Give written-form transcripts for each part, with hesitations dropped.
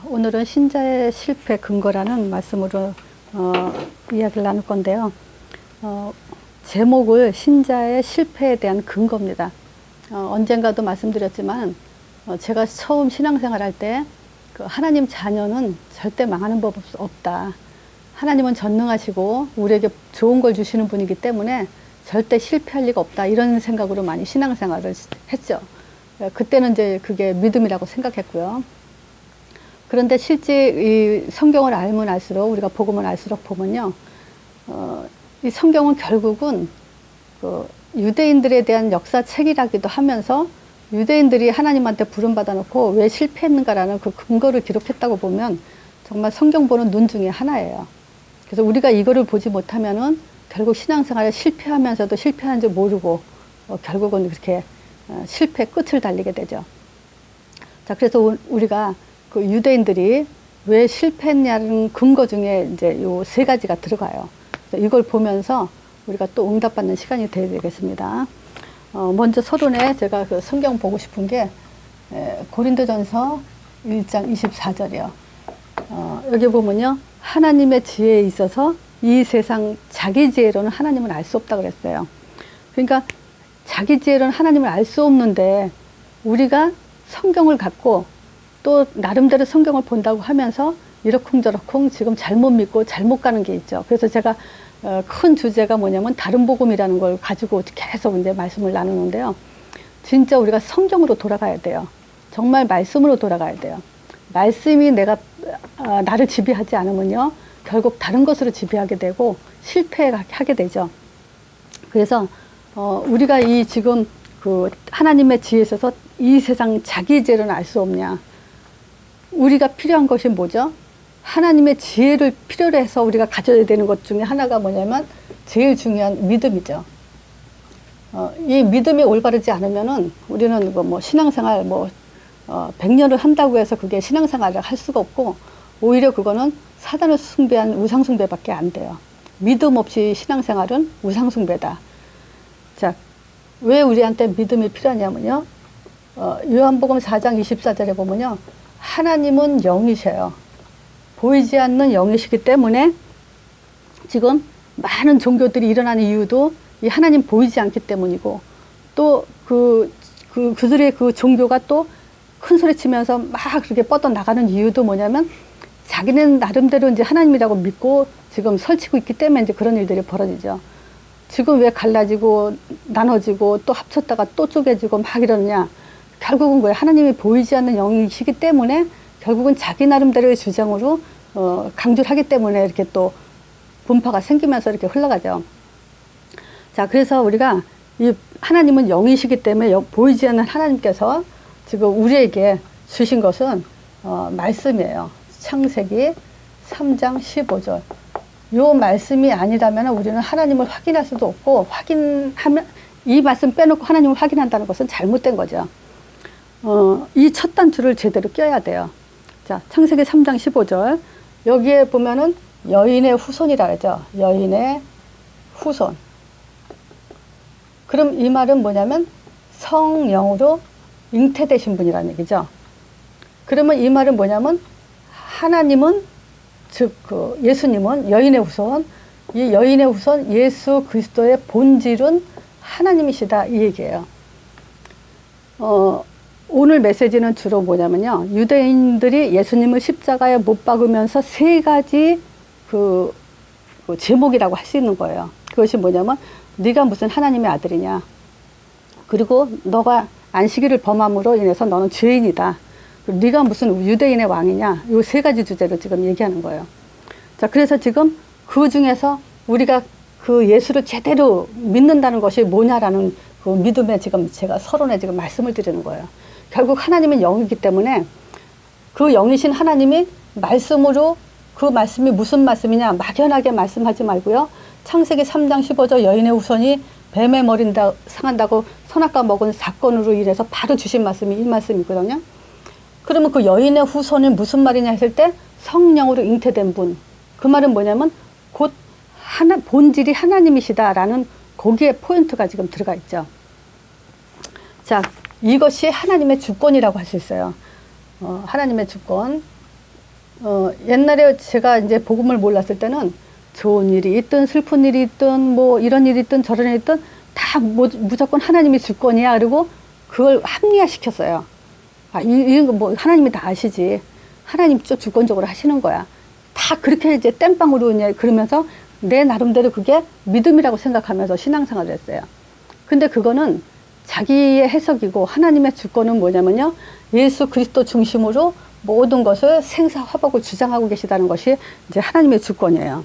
오늘은 신자의 실패 근거라는 말씀으로 이야기를 나눌 건데요. 제목을 신자의 실패에 대한 근거입니다. 언젠가도 말씀드렸지만 제가 처음 신앙생활 할 때 하나님 자녀는 절대 망하는 법 없다. 하나님은 전능하시고 우리에게 좋은 걸 주시는 분이기 때문에 절대 실패할 리가 없다. 이런 생각으로 많이 신앙생활을 했죠. 그때는 이제 그게 믿음이라고 생각했고요. 그런데 실제 이 성경을 알면 알수록, 우리가 복음을 알수록 보면요, 이 성경은 결국은 그 유대인들에 대한 역사책이라기도 하면서 유대인들이 하나님한테 부름받아 놓고 왜 실패했는가라는 그 근거를 기록했다고 보면 정말 성경 보는 눈 중에 하나예요. 그래서 우리가 이거를 보지 못하면은 결국 신앙생활에 실패하면서도 실패한 줄 모르고 결국은 그렇게 실패 끝을 달리게 되죠. 자, 그래서 우리가 그 유대인들이 왜 실패했냐는 근거 중에 이제 요 세 가지가 들어가요. 그래서 이걸 보면서 우리가 또 응답받는 시간이 되어야 되겠습니다. 먼저 서론에 제가 그 성경 보고 싶은 게 고린도전서 1장 24절이요. 여기 보면요, 하나님의 지혜에 있어서 이 세상 자기 지혜로는 하나님을 알 수 없다 그랬어요. 그러니까 자기 지혜로는 하나님을 알 수 없는데 우리가 성경을 갖고 또 나름대로 성경을 본다고 하면서 이러쿵저러쿵 지금 잘못 믿고 잘못 가는 게 있죠. 그래서 제가 큰 주제가 뭐냐면 다른 복음이라는 걸 가지고 계속 이제 말씀을 나누는데요. 진짜 우리가 성경으로 돌아가야 돼요. 정말 말씀으로 돌아가야 돼요. 말씀이 나를 지배하지 않으면요, 결국 다른 것으로 지배하게 되고 실패하게 되죠. 그래서 우리가 이 지금 그 하나님의 지혜에 있어서 이 세상 자기 지혜로는 알 수 없냐. 우리가 필요한 것이 뭐죠? 하나님의 지혜를 필요로 해서 우리가 가져야 되는 것 중에 하나가 뭐냐면 제일 중요한 믿음이죠. 이 믿음이 올바르지 않으면은 우리는 뭐 신앙생활 100년을 한다고 해서 그게 신앙생활을 할 수가 없고, 오히려 그거는 사단을 숭배한 우상숭배밖에 안 돼요. 믿음 없이 신앙생활은 우상숭배다. 자, 왜 우리한테 믿음이 필요하냐면요, 요한복음 4장 24절에 보면요, 하나님은 영이셔요. 보이지 않는 영이시기 때문에 지금 많은 종교들이 일어나는 이유도 이 하나님 보이지 않기 때문이고, 또 그들의 그 종교가 또 큰 소리 치면서 막 그렇게 뻗어 나가는 이유도 뭐냐면 자기는 나름대로 이제 하나님이라고 믿고 지금 설치고 있기 때문에 이제 그런 일들이 벌어지죠. 지금 왜 갈라지고 나눠지고 또 합쳤다가 또 쪼개지고 막 이러느냐. 결국은 왜 하나님이 보이지 않는 영이시기 때문에 결국은 자기 나름대로의 주장으로 강조를 하기 때문에 이렇게 또 분파가 생기면서 이렇게 흘러가죠. 자, 그래서 우리가 이 하나님은 영이시기 때문에 보이지 않는 하나님께서 지금 우리에게 주신 것은 말씀이에요. 창세기 3장 15절. 요 말씀이 아니라면 우리는 하나님을 확인할 수도 없고, 확인하면 이 말씀 빼놓고 하나님을 확인한다는 것은 잘못된 거죠. 이 첫 단추를 제대로 껴야 돼요. 자, 창세기 3장 15절. 여기에 보면은 여인의 후손이라 하죠. 여인의 후손. 그럼 이 말은 뭐냐면 성령으로 잉태되신 분이라는 얘기죠. 그러면 이 말은 뭐냐면 하나님은, 즉 예수님은 여인의 후손, 이 여인의 후손 예수 그리스도의 본질은 하나님이시다, 이 얘기예요. 오늘 메시지는 주로 뭐냐면요, 유대인들이 예수님을 십자가에 못 박으면서 세 가지 그 제목이라고 할 수 있는 거예요. 그것이 뭐냐면 네가 무슨 하나님의 아들이냐, 그리고 너가 안식일을 범함으로 인해서 너는 죄인이다, 그리고 네가 무슨 유대인의 왕이냐, 요 세 가지 주제로 지금 얘기하는 거예요. 자, 그래서 지금 그 중에서 우리가 그 예수를 제대로 믿는다는 것이 뭐냐라는 그 믿음에 지금 제가 서론에 지금 말씀을 드리는 거예요. 결국 하나님은 영이기 때문에 그 영이신 하나님이 말씀으로, 그 말씀이 무슨 말씀이냐 막연하게 말씀하지 말고요, 창세기 3장 15절 여인의 후손이 뱀의 머리가 상한다고 선악과 먹은 사건으로 인해서 바로 주신 말씀이 이 말씀이거든요. 그러면 그 여인의 후손이 무슨 말이냐 했을 때 성령으로 잉태된 분, 그 말은 뭐냐면 곧 본질이 하나님이시다라는 거기에 포인트가 지금 들어가 있죠. 자, 이것이 하나님의 주권이라고 할 수 있어요. 하나님의 주권. 옛날에 제가 이제 복음을 몰랐을 때는 좋은 일이 있든 슬픈 일이 있든 뭐 이런 일이 있든 저런 일이 있든 다 무조건 하나님이 주권이야. 그리고 그걸 합리화시켰어요. 아, 이런 거 뭐 하나님이 다 아시지. 하나님 주권적으로 하시는 거야. 다 그렇게 이제 땜빵으로 이제 그러면서 내 나름대로 그게 믿음이라고 생각하면서 신앙생활을 했어요. 근데 그거는 자기의 해석이고 하나님의 주권은 뭐냐면요. 예수 그리스도 중심으로 모든 것을 생사화복을 주장하고 계시다는 것이 이제 하나님의 주권이에요.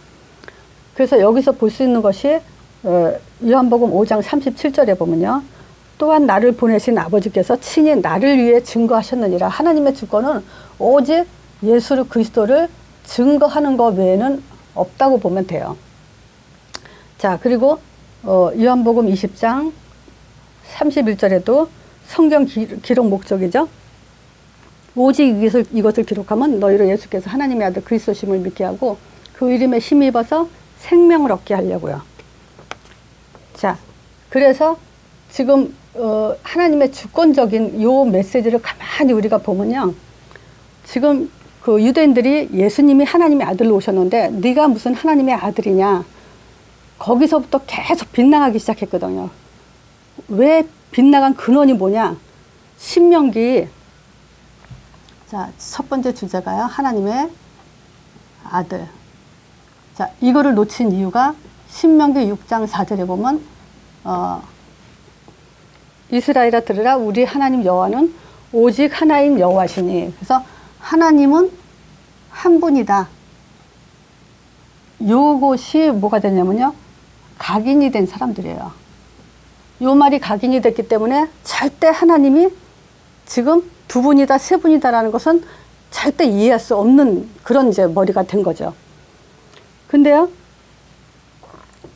그래서 여기서 볼 수 있는 것이 요한복음 5장 37절에 보면요. 또한 나를 보내신 아버지께서 친히 나를 위해 증거하셨느니라. 하나님의 주권은 오직 예수 그리스도를 증거하는 것 외에는 없다고 보면 돼요. 자, 그리고 요한복음 20장 31절에도 성경 기록 목적이죠. 오직 이것을 기록하면 너희로 예수께서 하나님의 아들 그리스도심을 믿게 하고 그 이름에 힘입어서 생명을 얻게 하려고요. 자, 그래서 지금 하나님의 주권적인 요 메시지를 가만히 우리가 보면요. 지금 그 유대인들이 예수님이 하나님의 아들로 오셨는데 네가 무슨 하나님의 아들이냐. 거기서부터 계속 빗나가기 시작했거든요. 왜 빗나간 근원이 뭐냐. 신명기 자, 첫 번째 주제가요. 하나님의 아들. 자, 이거를 놓친 이유가 신명기 6장 4절에 보면 이스라엘아 들으라 우리 하나님 여호와는 오직 하나인 여호와시니. 그래서 하나님은 한 분이다. 요것이 뭐가 되냐면요. 각인이 된 사람들이에요. 요 말이 각인이 됐기 때문에 절대 하나님이 지금 두 분이다, 세 분이다라는 것은 절대 이해할 수 없는 그런 이제 머리가 된 거죠. 근데요,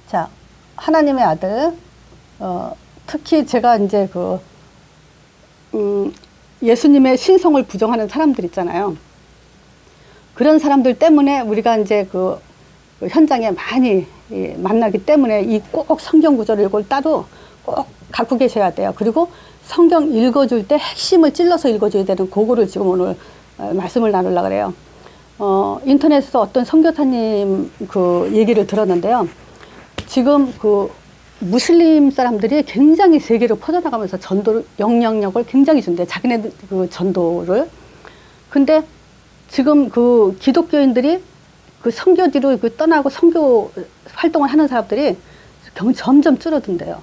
자, 하나님의 아들, 특히 제가 이제 예수님의 신성을 부정하는 사람들 있잖아요. 그런 사람들 때문에 우리가 이제 그 현장에 많이 만나기 때문에 이 꼭 성경 구절을 이걸 따로 꼭 갖고 계셔야 돼요. 그리고 성경 읽어줄 때 핵심을 찔러서 읽어줘야 되는 그거를 지금 오늘 말씀을 나누려고 그래요. 인터넷에서 어떤 선교사님 그 얘기를 들었는데요. 지금 그 무슬림 사람들이 굉장히 세계로 퍼져나가면서 전도를, 영향력을 굉장히 준대. 자기네 그 전도를. 근데 지금 그 기독교인들이 그 선교지로 그 떠나고 선교 활동을 하는 사람들이 점점 줄어든대요.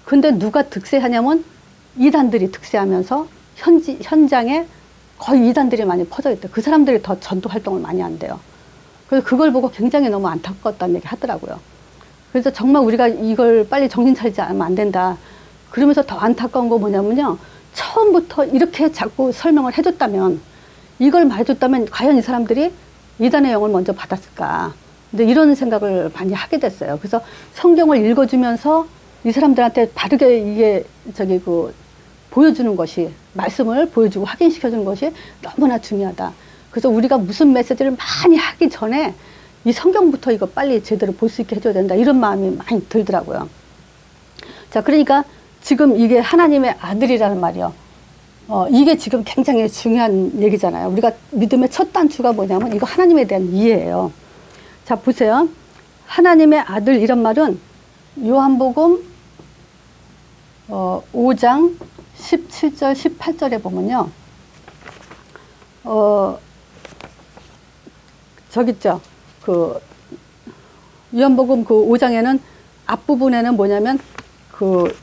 근데 누가 득세하냐면 이단들이 득세하면서 현장에 거의 이단들이 많이 퍼져 있대. 그 사람들이 더 전도 활동을 많이 한대요. 그래서 그걸 보고 굉장히 너무 안타깝다는 얘기 하더라고요. 그래서 정말 우리가 이걸 빨리 정신 차리지 않으면 안 된다. 그러면서 더 안타까운 거 뭐냐면요. 처음부터 이렇게 자꾸 설명을 해줬다면, 이걸 말해줬다면 과연 이 사람들이 이단의 영을 먼저 받았을까. 근데 이런 생각을 많이 하게 됐어요. 그래서 성경을 읽어주면서 이 사람들한테 바르게 이게 보여주는 것이, 말씀을 보여주고 확인시켜주는 것이 너무나 중요하다. 그래서 우리가 무슨 메시지를 많이 하기 전에 이 성경부터 이거 빨리 제대로 볼 수 있게 해줘야 된다. 이런 마음이 많이 들더라고요. 자, 그러니까 지금 이게 하나님의 아들이라는 말이요. 이게 지금 굉장히 중요한 얘기잖아요. 우리가 믿음의 첫 단추가 뭐냐면 이거 하나님에 대한 이해예요. 자, 보세요. 하나님의 아들 이런 말은 요한복음 5장 17절 18절에 보면요. 저기 있죠. 그 요한복음 그 5장에는 앞부분에는 뭐냐면 그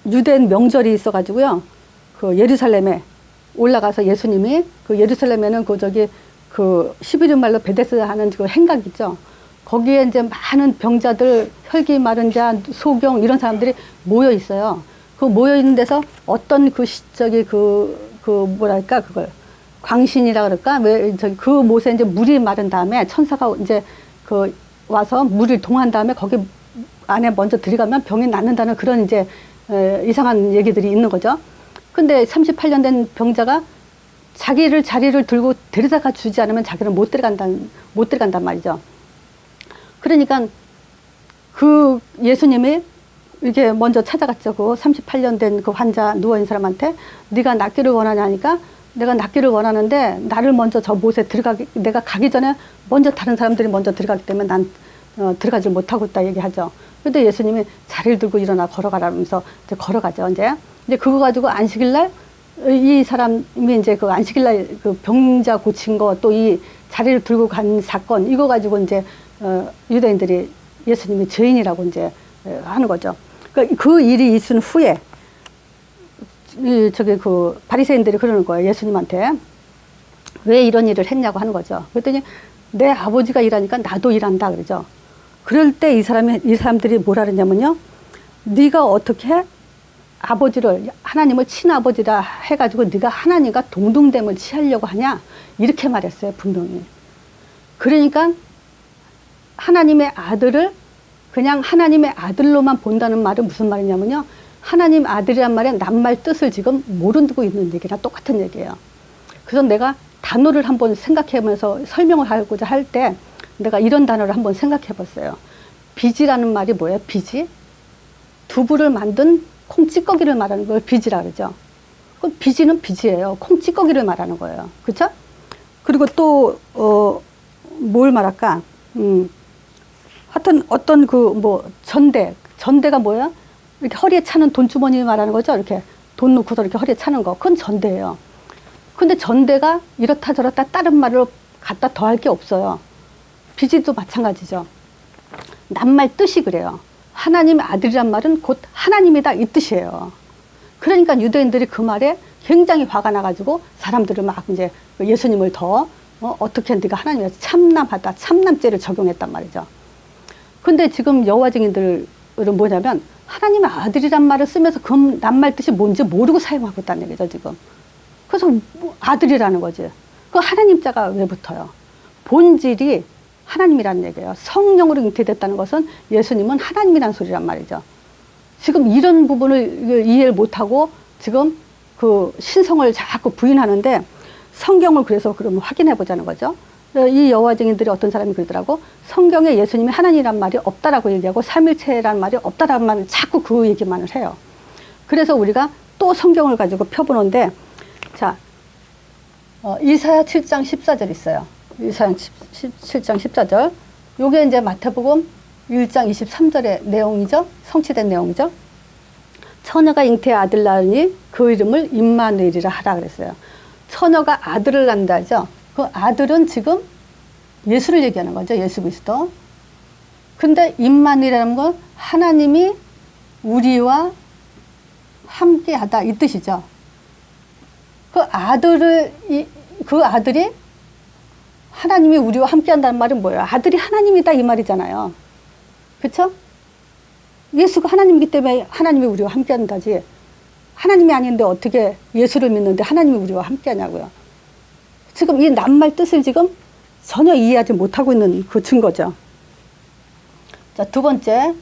유대인 명절이 있어 가지고요. 그 예루살렘에 올라가서 예수님이 그 예루살렘에는 그 11인 말로 베데스다 하는 그 행각 있죠. 거기에 이제 많은 병자들, 혈기 마른 자, 소경 이런 사람들이 모여 있어요. 그 모여 있는 데서 어떤 뭐랄까 그걸 광신이라 그럴까? 그 못에 이제 물이 마른 다음에 천사가 이제 와서 물을 동한 다음에 거기 안에 먼저 들어가면 병이 낫는다는 그런 이제 이상한 얘기들이 있는 거죠. 근데 38년 된 병자가 자기를 자리를 들고 데려다가 주지 않으면 자기는 못 들어간단 말이죠. 그러니까 그 예수님이 이게 먼저 찾아갔죠. 그 38년 된 그 환자 누워있는 사람한테 네가 낫기를 원하냐니까 내가 낫기를 원하는데 나를 먼저 저 못에 내가 가기 전에 먼저 다른 사람들이 먼저 들어가기 때문에 난 들어가지 못하고 있다 얘기하죠. 그런데 예수님이 자리를 들고 일어나 걸어가라면서 이제 걸어가죠. 이제 그거 가지고 안식일날 이 사람이 이제 그 안식일날 그 병자 고친 거 또 이 자리를 들고 간 사건 이거 가지고 이제 유대인들이 예수님이 죄인이라고 이제 하는 거죠. 그 일이 있은 후에 그 바리새인들이 그러는 거예요. 예수님한테 왜 이런 일을 했냐고 하는 거죠. 그랬더니 내 아버지가 일하니까 나도 일한다 그러죠. 그럴 때 이 사람들이 뭐라 그러냐면요. 네가 어떻게 아버지를 하나님을 친아버지라 해가지고 네가 하나님과 동등됨을 취하려고 하냐 이렇게 말했어요. 분명히. 그러니까 하나님의 아들을 그냥 하나님의 아들로만 본다는 말은 무슨 말이냐면요. 하나님 아들이란 말에 낱말 뜻을 지금 모르고 있는 얘기랑 똑같은 얘기예요. 그래서 내가 단어를 한번 생각해보면서 설명을 하고자 할 때 내가 이런 단어를 한번 생각해 봤어요. 빚이라는 말이 뭐예요? 빚이? 두부를 만든 콩찌꺼기를 말하는 걸 빚이라 그러죠. 그럼 빚이는 빚이에요. 콩찌꺼기를 말하는 거예요. 그렇죠? 그리고 또 뭘 말할까? 하여튼 어떤 전대가 뭐예요? 이렇게 허리에 차는 돈주머니 말하는 거죠. 이렇게 돈 넣고서 이렇게 허리에 차는 거. 그건 전대예요. 근데 전대가 이렇다 저렇다 다른 말을 갖다 더할 게 없어요. 빚이도 마찬가지죠. 낱말 뜻이 그래요. 하나님 아들이란 말은 곧 하나님이다 이 뜻이에요. 그러니까 유대인들이 그 말에 굉장히 화가 나가지고 사람들을 막 이제 예수님을 더 어떻게 네가 하나님이라서 참남하다 참남죄를 적용했단 말이죠. 근데 지금 여호와 증인들은 뭐냐면 하나님의 아들이란 말을 쓰면서 그 낱말 뜻이 뭔지 모르고 사용하고 있다는 얘기죠 지금. 그래서 아들이라는 거지. 그 하나님 자가 왜 붙어요? 본질이 하나님이라는 얘기예요. 성령으로 잉태됐다는 것은 예수님은 하나님이라는 소리란 말이죠. 지금 이런 부분을 이해를 못하고 지금 그 신성을 자꾸 부인하는데 성경을 그래서 그러면 확인해 보자는 거죠. 이 여호와 증인들이 어떤 사람이 그러더라고. 성경에 예수님이 하나님이란 말이 없다라고 얘기하고 삼일체란 말이 없다라는 말은 자꾸 그 얘기만을 해요. 그래서 우리가 또 성경을 가지고 펴보는데 자, 이사야 7장 14절 있어요. 이사야 7장 14절. 요게 이제 마태복음 1장 23절의 내용이죠. 성취된 내용이죠. 처녀가 잉태의 아들 낳으니 그 이름을 임마누엘이라 하라 그랬어요. 처녀가 아들을 낳는다죠. 그 아들은 지금 예수를 얘기하는 거죠. 예수 그리스도. 근데 임마누엘이라는 건 하나님이 우리와 함께하다 이 뜻이죠. 그 아들이 하나님이 우리와 함께한다는 말은 뭐예요? 아들이 하나님이다 이 말이잖아요. 그렇죠? 예수가 하나님이기 때문에 하나님이 우리와 함께한다지. 하나님이 아닌데 어떻게 예수를 믿는데 하나님이 우리와 함께하냐고요. 지금 이 낱말 뜻을 지금 전혀 이해하지 못하고 있는 그 증거죠. 자, 두 번째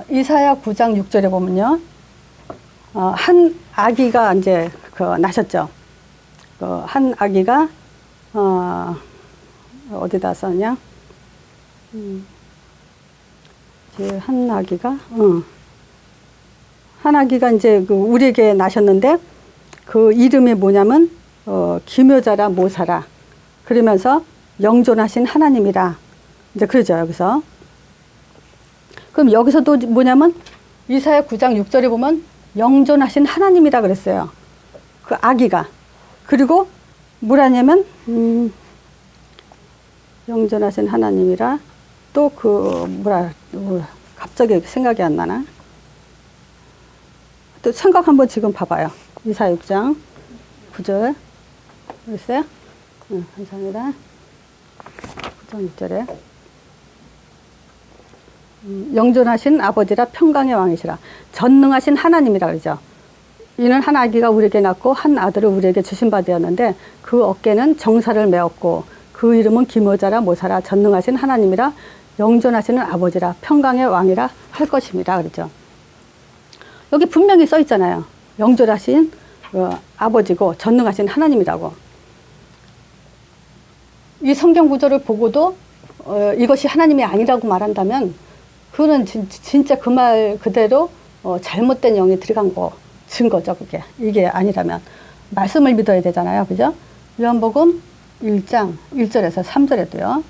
이사야 9장 6절에 보면요. 한 아기가 이제 나셨죠. 한 아기가 어디다 썼냐? 한 아기가 이제 우리에게 나셨는데 그 이름이 뭐냐면 기묘자라 모사라 그러면서 영존하신 하나님이라 이제 그러죠 여기서. 그럼 여기서도 뭐냐면 이사야 9장 6절에 보면 영존하신 하나님이라 그랬어요. 그 아기가. 그리고 뭐라냐면 영존하신 하나님이라 또 갑자기 생각이 안 나나? 또 생각 한번 지금 봐봐요. 이사야 6장 9절 있어요? 감사합니다. 9장 6절에 영존하신 아버지라 평강의 왕이시라 전능하신 하나님이라 그러죠. 이는 한 아기가 우리에게 낳고 한 아들을 우리에게 주신 바 되었는데 그 어깨는 정사를 메었고 그 이름은 기묘자라 모사라 전능하신 하나님이라 영존하시는 아버지라 평강의 왕이라 할 것입니다. 그렇죠. 여기 분명히 써 있잖아요. 영존하신 아버지고 전능하신 하나님이라고. 이 성경 구절을 보고도 이것이 하나님이 아니라고 말한다면 그거는 진짜 그 말 그대로 잘못된 영이 들어간 거 증거죠. 그게 이게 아니라면 말씀을 믿어야 되잖아요. 그죠? 요한복음 1장 1절에서 3절에도요.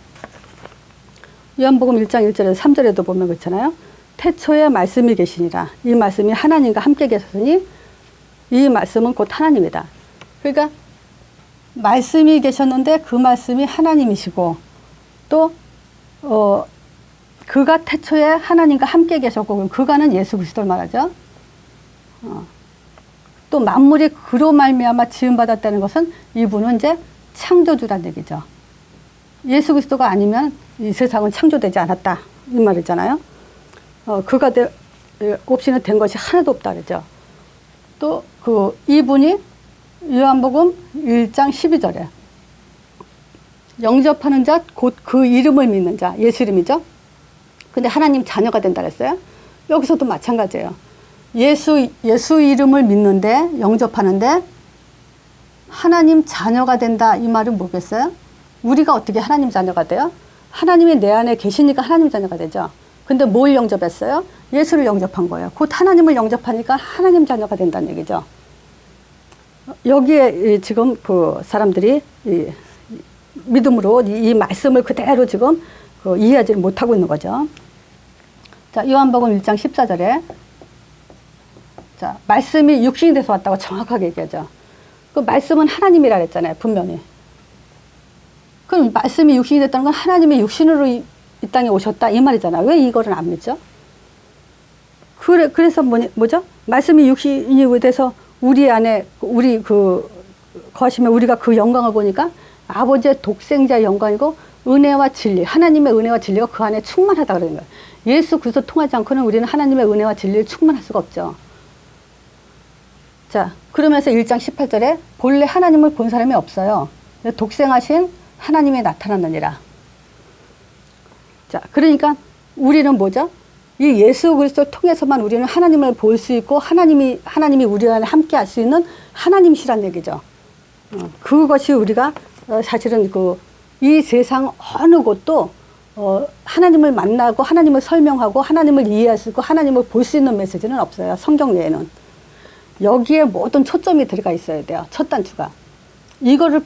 요한복음 1장 1절에서 3절에도 보면 그렇잖아요. 태초에 말씀이 계시니라. 이 말씀이 하나님과 함께 계셨으니 이 말씀은 곧 하나님이다. 그러니까 말씀이 계셨는데 그 말씀이 하나님이시고 또 그가 태초에 하나님과 함께 계셨고 그가는 예수 그리스도를 말하죠. 또 만물이 그로 말미암아 지음 받았다는 것은 이분은 이제 창조주란 얘기죠. 예수 그리스도가 아니면 이 세상은 창조되지 않았다 이 말이잖아요. 그가 없이는 된 것이 하나도 없다 그러죠. 또 그 이분이 요한복음 1장 12절에 영접하는 자 곧 그 이름을 믿는 자 예수 이름이죠. 근데 하나님 자녀가 된다 그랬어요. 여기서도 마찬가지예요. 예수 이름을 믿는데 영접하는데 하나님 자녀가 된다 이 말은 뭐겠어요? 우리가 어떻게 하나님 자녀가 돼요? 하나님이 내 안에 계시니까 하나님 자녀가 되죠. 근데 뭘 영접했어요? 예수를 영접한 거예요. 곧 하나님을 영접하니까 하나님 자녀가 된다는 얘기죠. 여기에 지금 그 사람들이 믿음으로 이 말씀을 그대로 지금 이해하지 못하고 있는 거죠. 자, 요한복음 1장 14절에 자, 말씀이 육신이 돼서 왔다고 정확하게 얘기하죠. 그 말씀은 하나님이라 그랬잖아요. 분명히. 그럼 말씀이 육신이 됐다는 건 하나님이 육신으로 이 땅에 오셨다 이 말이잖아요. 왜 이거를 안 믿죠? 그래서 뭐죠? 말씀이 육신이 돼서 우리 안에 거하시면 우리가 그 영광을 보니까 아버지의 독생자의 영광이고 은혜와 진리, 하나님의 은혜와 진리가 그 안에 충만하다 그러는 거예요. 예수 그리스도 통하지 않고는 우리는 하나님의 은혜와 진리를 충만할 수가 없죠. 자, 그러면서 1장 18절에 본래 하나님을 본 사람이 없어요. 독생하신 하나님이 나타났느니라. 자, 그러니까 우리는 뭐죠? 이 예수 그리스도를 통해서만 우리는 하나님을 볼 수 있고 하나님이 우리 안에 함께 할 수 있는 하나님이시란 얘기죠. 그것이 우리가 사실은 이 세상 어느 곳도 하나님을 만나고 하나님을 설명하고 하나님을 이해할 수 있고 하나님을 볼 수 있는 메시지는 없어요. 성경 외에는. 여기에 모든 초점이 들어가 있어야 돼요. 첫 단추가. 이거를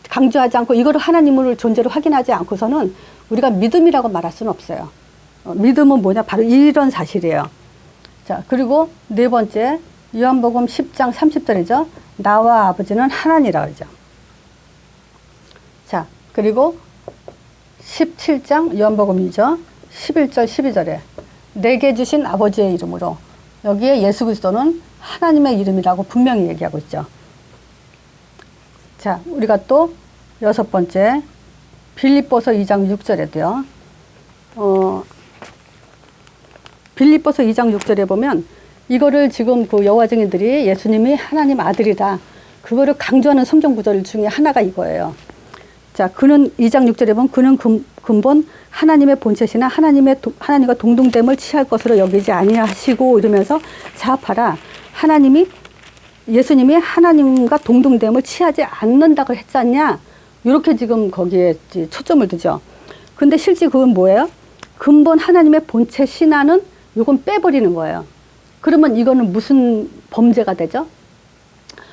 강조하지 않고 이거를 하나님을 존재로 확인하지 않고서는 우리가 믿음이라고 말할 수는 없어요. 믿음은 뭐냐? 바로 이런 사실이에요. 자, 그리고 네 번째 요한복음 10장 30절이죠. 나와 아버지는 하나니라 그러죠. 자, 그리고 17장 요한복음이죠. 11절 12절에 내게 주신 아버지의 이름으로 여기에 예수 그리스도는 하나님의 이름이라고 분명히 얘기하고 있죠. 자, 우리가 또 여섯 번째 빌립보서 2장 6절에도요. 빌립보서 2장 6절에 보면 이거를 지금 그 여호와 증인들이 예수님이 하나님 아들이다. 그거를 강조하는 성경 구절 중에 하나가 이거예요. 자, 그는 2장 6절에 보면 그는 근본 하나님의 본체시나 하나님과 동등됨을 취할 것으로 여기지 아니하시고 이러면서 자 봐라. 예수님이 하나님과 동등됨을 취하지 않는다고 했지 않냐? 이렇게 지금 거기에 초점을 두죠. 근데 실제 그건 뭐예요? 근본 하나님의 본체 신화는 이건 빼버리는 거예요. 그러면 이거는 무슨 범죄가 되죠?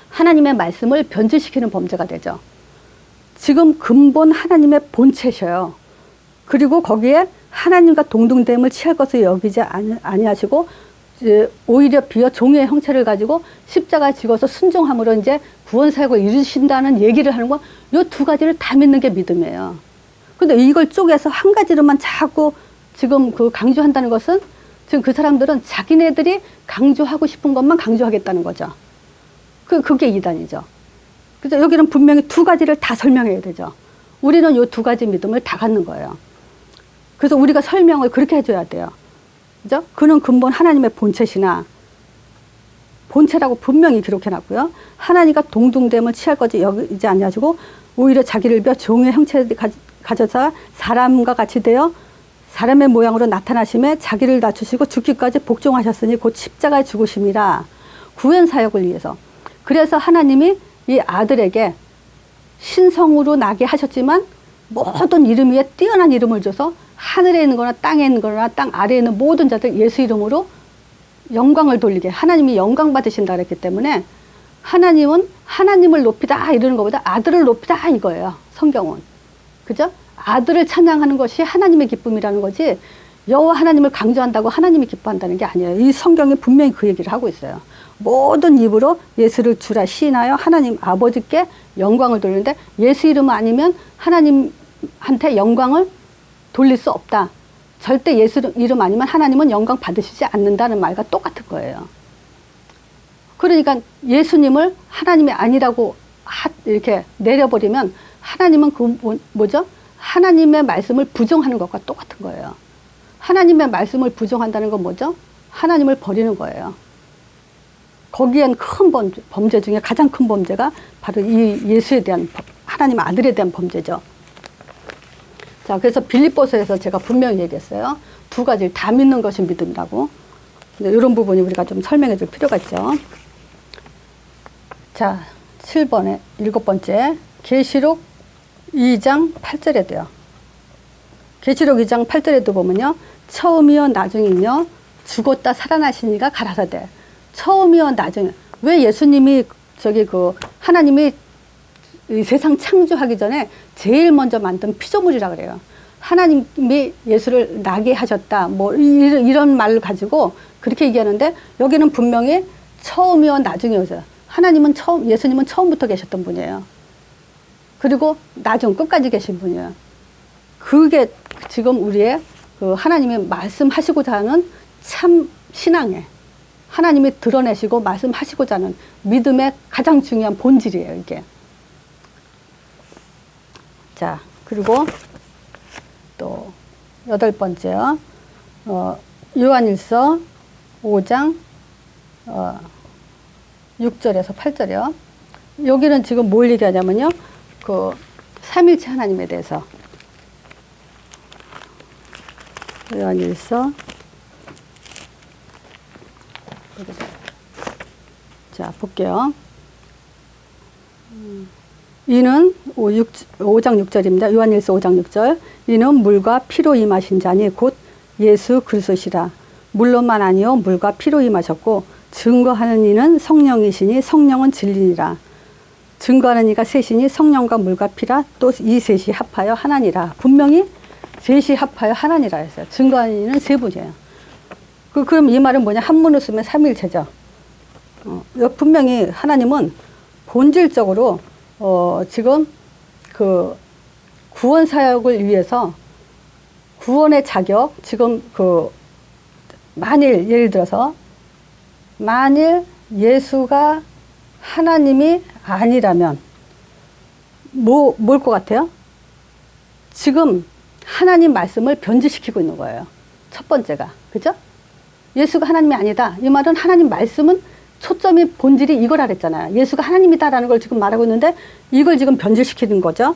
하나님의 말씀을 변질시키는 범죄가 되죠. 지금 근본 하나님의 본체셔요. 그리고 거기에 하나님과 동등됨을 취할 것을 여기지 아니하시고 오히려 비어 종의 형체를 가지고 십자가에 죽어서 순종함으로 이제 구원 사역을 이루신다는 얘기를 하는 건 이 두 가지를 다 믿는 게 믿음이에요. 근데 이걸 쪼개서 한 가지로만 자꾸 지금 강조한다는 것은 지금 그 사람들은 자기네들이 강조하고 싶은 것만 강조하겠다는 거죠. 그게 이단이죠. 그래서 여기는 분명히 두 가지를 다 설명해야 되죠. 우리는 이 두 가지 믿음을 다 갖는 거예요. 그래서 우리가 설명을 그렇게 해줘야 돼요. 그죠? 그는 근본 하나님의 본체시나, 본체라고 분명히 기록해놨고요. 하나님과 동등됨을 취할 것이 여기지 아니하시고 오히려 자기를 비어 종의 형체를 가져서 사람과 같이 되어 사람의 모양으로 나타나심에 자기를 낮추시고 죽기까지 복종하셨으니 곧 십자가에 죽으심이라. 구원 사역을 위해서. 그래서 하나님이 이 아들에게 신성으로 나게 하셨지만 모든 이름 위에 뛰어난 이름을 줘서 하늘에 있는 거나 땅에 있는 거나 땅 아래에 있는 모든 자들 예수 이름으로 영광을 돌리게, 하나님이 영광 받으신다 그랬기 때문에 하나님은 하나님을 높이다 이러는 것보다 아들을 높이다 이거예요. 성경은. 그죠? 아들을 찬양하는 것이 하나님의 기쁨이라는 거지 여호와 하나님을 강조한다고 하나님이 기뻐한다는 게 아니에요. 이 성경이 분명히 그 얘기를 하고 있어요. 모든 입으로 예수를 주라 시인하여 하나님 아버지께 영광을 돌리는데 예수 이름 아니면 하나님한테 영광을 돌릴 수 없다. 절대 예수 이름 아니면 하나님은 영광 받으시지 않는다는 말과 똑같은 거예요. 그러니까 예수님을 하나님이 아니라고 이렇게 내려버리면 하나님은 그 뭐죠? 하나님의 말씀을 부정하는 것과 똑같은 거예요. 하나님의 말씀을 부정한다는 건 뭐죠? 하나님을 버리는 거예요. 거기엔 큰 범죄 중에 가장 큰 범죄가 바로 이 예수에 대한 하나님 아들에 대한 범죄죠. 자, 그래서 빌립보서에서 제가 분명히 얘기했어요. 두 가지를 다 믿는 것이 믿음이라고. 근데 이런 부분이 우리가 좀 설명해 줄 필요가 있죠. 자, 7번에 7번째 계시록 2장 8절에도요. 계시록 2장 8절에도 보면요. 처음이요 나중이며 죽었다 살아나신 이가 가라사대. 처음이요 나중에. 왜 예수님이 하나님이 이 세상 창조하기 전에 제일 먼저 만든 피조물이라 그래요. 하나님이 예수를 나게 하셨다. 뭐 이런 말을 가지고 그렇게 얘기하는데 여기는 분명히 처음이요 나중이어서 하나님은 예수님은 처음부터 계셨던 분이에요. 그리고 나중 끝까지 계신 분이에요. 그게 지금 우리의 그 하나님이 말씀하시고자 하는 참 신앙에 하나님이 드러내시고 말씀하시고자 하는 믿음의 가장 중요한 본질이에요, 이게. 자, 그리고 또 8번째요. 요한일서 5장 6절에서 8절이요. 여기는 지금 뭘 얘기하냐면요. 그 삼일체 하나님에 대해서. 요한일서. 자, 볼게요. 이는 5장 6절입니다. 요한일서 5장 6절. 이는 물과 피로 임하신 자니 곧 예수 그리스도시라. 물로만 아니요 물과 피로 임하셨고 증거하는 이는 성령이시니 성령은 진리니라. 증거하는 이가 셋이니 성령과 물과 피라. 또 이 셋이 합하여 하나니라. 분명히 셋이 합하여 하나니라 했어요. 증거하는 이는 세 분이에요. 그럼 이 말은 뭐냐? 한문으로 쓰면 삼일체죠. 분명히 하나님은 본질적으로 지금 그 구원 사역을 위해서 구원의 자격, 지금 만일 예를 들어서 만일 예수가 하나님이 아니라면 뭘 것 같아요? 지금 하나님 말씀을 변질시키고 있는 거예요. 첫 번째가. 그죠? 예수가 하나님이 아니다. 이 말은 하나님 말씀은 초점이 본질이 이거라 그랬잖아요. 예수가 하나님이다라는 걸 지금 말하고 있는데 이걸 지금 변질시키는 거죠.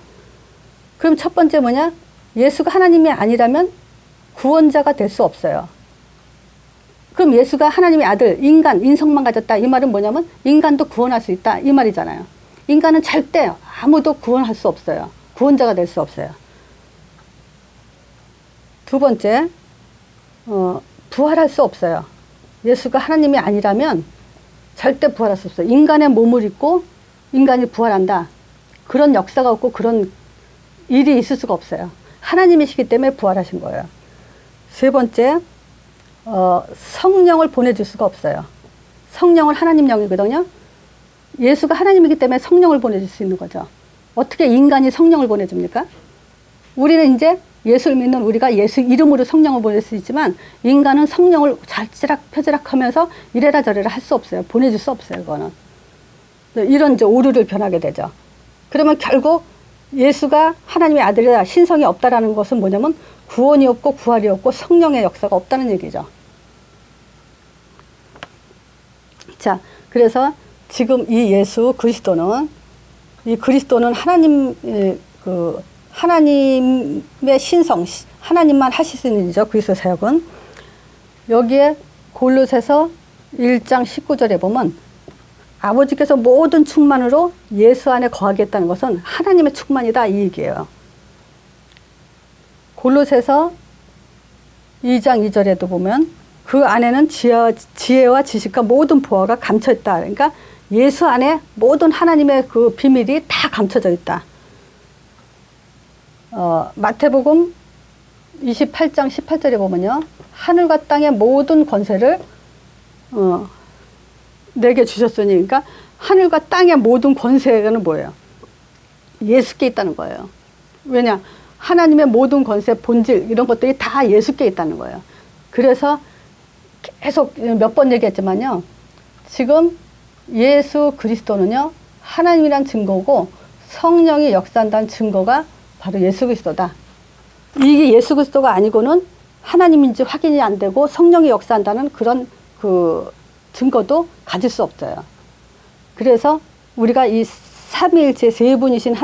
그럼 첫 번째 뭐냐? 예수가 하나님이 아니라면 구원자가 될 수 없어요. 그럼 예수가 하나님의 아들, 인간, 인성만 가졌다. 이 말은 뭐냐면 인간도 구원할 수 있다. 이 말이잖아요. 인간은 절대 아무도 구원할 수 없어요. 구원자가 될 수 없어요. 두 번째, 부활할 수 없어요. 예수가 하나님이 아니라면 절대 부활할 수 없어요. 인간의 몸을 입고 인간이 부활한다. 그런 역사가 없고 그런 일이 있을 수가 없어요. 하나님이시기 때문에 부활하신 거예요. 세 번째, 성령을 보내줄 수가 없어요. 성령은 하나님 영이거든요. 예수가 하나님이기 때문에 성령을 보내줄 수 있는 거죠. 어떻게 인간이 성령을 보내줍니까? 우리는 이제 예수를 믿는 우리가 예수 이름으로 성령을 보낼 수 있지만 인간은 성령을 잘지락 펴지락 하면서 이래라 저래라 할 수 없어요. 보내줄 수 없어요. 그거는. 이런 이제 오류를 변하게 되죠. 그러면 결국 예수가 하나님의 아들이다, 신성이 없다라는 것은 뭐냐면 구원이 없고 부활이 없고 성령의 역사가 없다는 얘기죠. 자, 그래서 지금 이 예수 그리스도는 하나님의 신성, 하나님만 하실 수 있는 일이죠. 그리스도 사역은. 여기에 골로새서 1장 19절에 보면 아버지께서 모든 충만으로 예수 안에 거하겠다는 것은 하나님의 충만이다 이 얘기예요. 골로새서 2장 2절에도 보면 그 안에는 지혜와 지식과 모든 보화가 감춰있다. 그러니까 예수 안에 모든 하나님의 그 비밀이 다 감춰져 있다. 마태복음 28장 18절에 보면요. 하늘과 땅의 모든 권세를 내게 주셨으니, 그러니까 하늘과 땅의 모든 권세는 뭐예요? 예수께 있다는 거예요. 왜냐? 하나님의 모든 권세, 본질 이런 것들이 다 예수께 있다는 거예요. 그래서 계속 몇 번 얘기했지만요. 지금 예수 그리스도는요. 하나님이란 증거고 성령이 역사한다는 증거가 바로 예수 그리스도다. 이게 예수 그리스도가 아니고는 하나님인지 확인이 안 되고 성령이 역사한다는 그런 그 증거도 가질 수 없어요. 그래서 우리가 이 삼위일체 세 분이신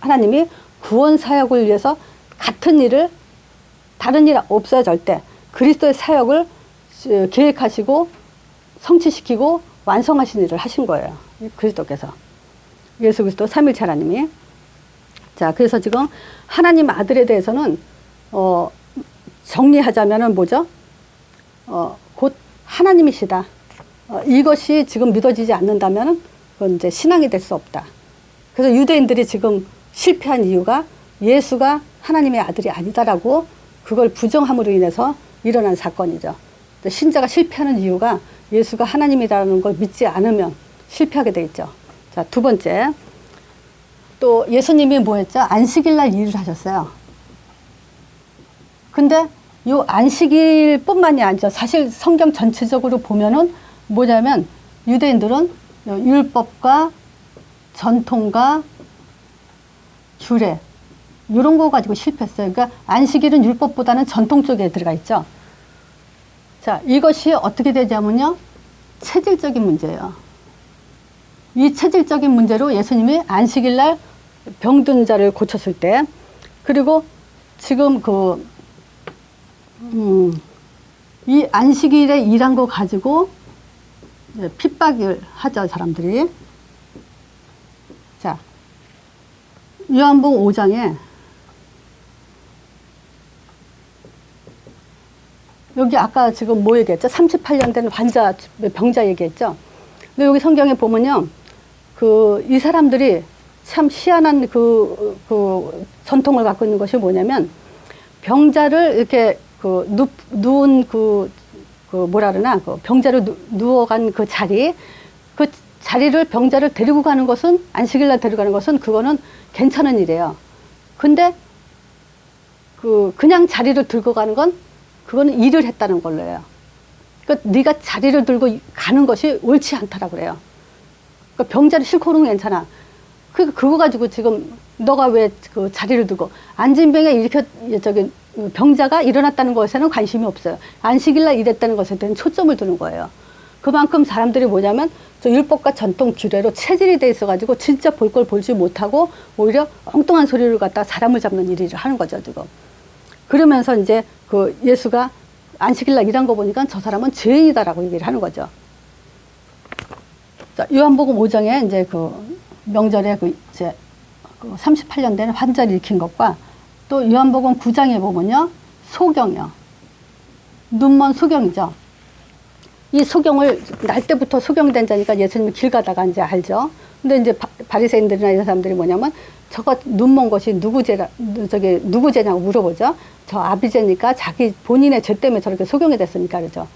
하나님이 구원 사역을 위해서 같은 일을 다른 일 없어요 절대. 그리스도의 사역을 계획하시고 성취시키고 완성하신 일을 하신 거예요. 그리스도께서. 예수 그리스도 삼위일체 하나님이. 자, 그래서 지금 하나님 아들에 대해서는 정리하자면은 뭐죠? 곧 하나님이시다. 이것이 지금 믿어지지 않는다면 그건 이제 신앙이 될 수 없다. 그래서 유대인들이 지금 실패한 이유가 예수가 하나님의 아들이 아니다라고 그걸 부정함으로 인해서 일어난 사건이죠. 신자가 실패하는 이유가 예수가 하나님이라는 걸 믿지 않으면 실패하게 돼 있죠. 자, 두 번째. 또 예수님이 뭐 했죠? 안식일 날 일을 하셨어요. 근데 요 안식일 뿐만이 아니죠. 사실 성경 전체적으로 보면은 뭐냐면 유대인들은 율법과 전통과 규례 이런 거 가지고 실패했어요. 그러니까 안식일은 율법보다는 전통 쪽에 들어가 있죠. 자, 이것이 어떻게 되냐면요. 체질적인 문제예요. 이 체질적인 문제로 예수님이 안식일 날 병든 자를 고쳤을 때, 그리고 지금 이 안식일에 일한 거 가지고 핍박을 하죠, 사람들이. 자, 요한복음 5장에 여기 아까 지금 뭐 얘기했죠? 38년 된 환자, 병자 얘기했죠? 근데 여기 성경에 보면요. 이 사람들이 참 희한한 전통을 갖고 있는 것이 뭐냐면, 병자를 이렇게 누운 뭐라 그러나, 병자를 누워간 그 자리를 병자를 데리고 가는 것은, 안식일날 데리고 가는 것은 그거는 괜찮은 일이에요. 근데 그냥 자리를 들고 가는 건 그거는 일을 했다는 걸로 해요. 그러니까 네가 자리를 들고 가는 것이 옳지 않다라고 그래요. 그러니까 병자를 싣고 오는 건 괜찮아. 그거 가지고 지금 너가 왜 그 자리를 두고 앉은 병에 병자가 일어났다는 것에는 관심이 없어요. 안식일날 일했다는 것에 대한 초점을 두는 거예요. 그만큼 사람들이 뭐냐면 저 율법과 전통 규례로 체질이 돼 있어가지고 진짜 볼 걸 보지 못하고 오히려 엉뚱한 소리를 갖다 사람을 잡는 일을 하는 거죠 지금. 그러면서 이제 예수가 안식일날 일한 거 보니까 저 사람은 죄인이다라고 얘기를 하는 거죠. 자, 요한복음 5장에 이제 명절에 이제 38년 된 환자를 일으킨 것과 또 요한복음 9장에 보면요. 소경이요. 눈먼 소경이죠. 이 소경을 날 때부터 소경된 자니까 예수님이 길 가다가 이제 알죠. 근데 이제 바리새인들이나 이런 사람들이 뭐냐면 저거 눈먼 것이 누구 죄냐고 물어보죠. 저 아비죄니까 자기 본인의 죄 때문에 저렇게 소경이 됐으니까 그러죠.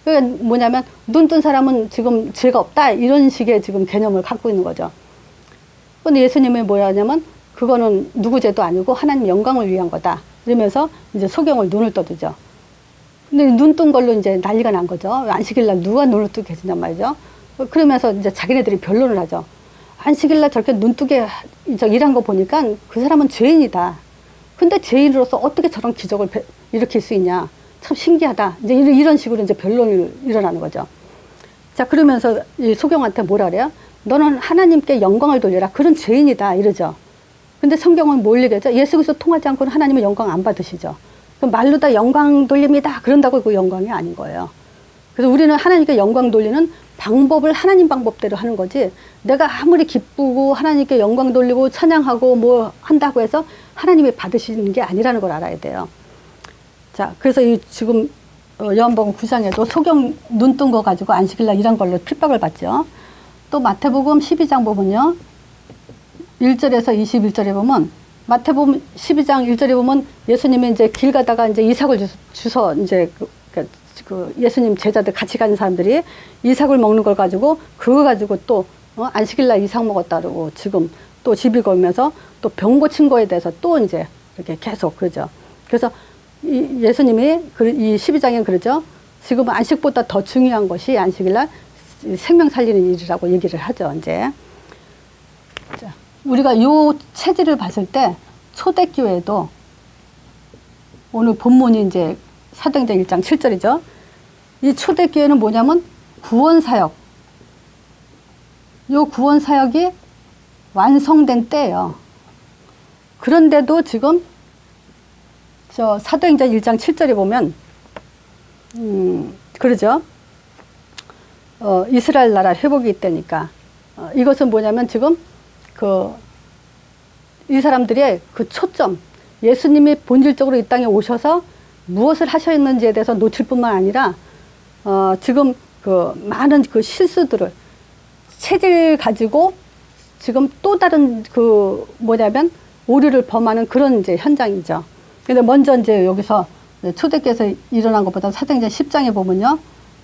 그러니까 뭐냐면 눈 뜬 사람은 지금 죄가 없다 이런 식의 지금 개념을 갖고 있는 거죠. 근데 예수님이 뭐냐면 그거는 누구 죄도 아니고 하나님 영광을 위한 거다. 이러면서 이제 소경을 눈을 떠주죠. 근데 눈 뜬 걸로 이제 난리가 난 거죠. 안식일날 누가 눈을 뜨게 해준단 말이죠. 그러면서 이제 자기네들이 변론을 하죠. 안식일날 저렇게 눈 뜨게 일한 거 보니까 그 사람은 죄인이다. 근데 죄인으로서 어떻게 저런 기적을 일으킬 수 있냐. 참 신기하다. 이제 이런 식으로 이제 변론이 일어나는 거죠. 자, 그러면서 이 소경한테 뭐라 그래요? 너는 하나님께 영광을 돌려라. 그런 죄인이다. 이러죠. 근데 성경은 뭘 얘기하죠? 예수 그리스도 통하지 않고는 하나님의 영광 안 받으시죠. 그럼 말로 다 영광 돌립니다. 그런다고 그 영광이 아닌 거예요. 그래서 우리는 하나님께 영광 돌리는 방법을 하나님 방법대로 하는 거지, 내가 아무리 기쁘고 하나님께 영광 돌리고 찬양하고 뭐 한다고 해서 하나님이 받으시는 게 아니라는 걸 알아야 돼요. 자, 그래서 지금 요한복음 9장에도 소경 눈 뜬 거 가지고 안식일날 일한 걸로 핍박을 받죠. 또 마태복음 12장 보면요. 1절에서 21절에 보면 마태복음 12장 1절에 보면 예수님이 이제 길 가다가 이제 이삭을 주서 이제 그 예수님 제자들 같이 가는 사람들이 이삭을 먹는 걸 가지고 그거 가지고 또 안식일 날 이삭 먹었다 그러고 지금 또 시비 걸면서 또 병 고친 거에 대해서 또 이제 이렇게 계속 그러죠. 그래서 예수님이 이 12장에 그러죠. 지금 안식보다 더 중요한 것이 안식일 날 생명 살리는 일이라고 얘기를 하죠. 이제 자, 우리가 요 체질을 봤을 때 초대교회도 오늘 본문이 이제 사도행전 1장 7절이죠. 이 초대교회는 뭐냐면 구원사역. 요 구원사역이 완성된 때예요. 그런데도 지금 저 사도행전 1장 7절에 보면 그러죠. 이스라엘 나라 회복이 있다니까. 이것은 뭐냐면 지금 이 사람들의 그 초점, 예수님이 본질적으로 이 땅에 오셔서 무엇을 하셨는지에 대해서 놓칠 뿐만 아니라 지금 그 많은 그 실수들을 체질 가지고 지금 또 다른 그 뭐냐면 오류를 범하는 그런 이제 현장이죠. 근데 먼저 이제 여기서 초대교회에서 일어난 것보다 사도행전 10장에 보면요.